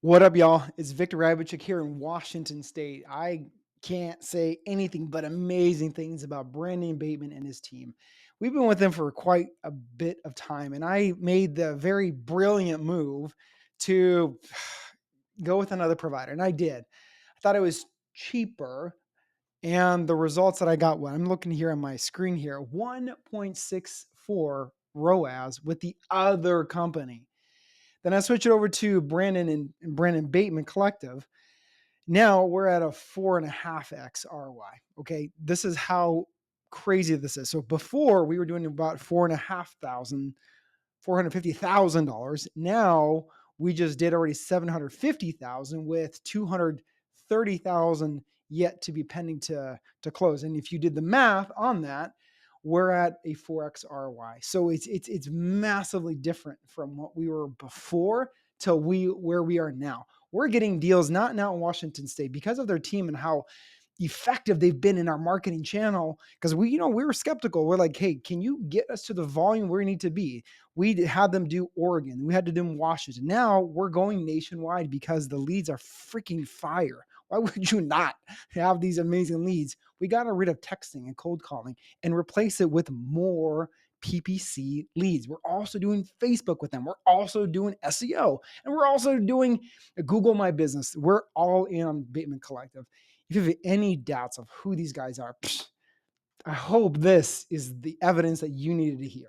What up, y'all? It's Viktor here in Washington State. I can't say anything but amazing things about Brandon Bateman and his team. We've been with them for quite a bit of time, and I made the very brilliant move to go with another provider, and I did. I thought it was cheaper, and the results that I got, well, I'm looking here on my screen here, 1.64 ROAS with the other company. Then I switch it over to Brandon and Brandon Bateman Collective. Now we're at a 4.5x ROI. Okay. This is how crazy this is. So before we were doing about 4,500, $450,000. Now we just did already 750,000 with 230,000 yet to be pending to close. And if you did the math on that, we're at a 4x ROI. So it's massively different from what we were before to where we are now. We're getting deals not now in Washington State because of their team and how effective they've been in our marketing channel. Because we were skeptical. We're like, hey, can you get us to the volume where we need to be? We had them do Oregon. We had to do Washington. Now we're going nationwide because the leads are freaking fire. Why would you not have these amazing leads? We got rid of texting and cold calling and replace it with more PPC leads. We're also doing Facebook with them. We're also doing SEO, and we're also doing Google My Business. We're all in on Bateman Collective. If you have any doubts of who these guys are, I hope this is the evidence that you needed to hear.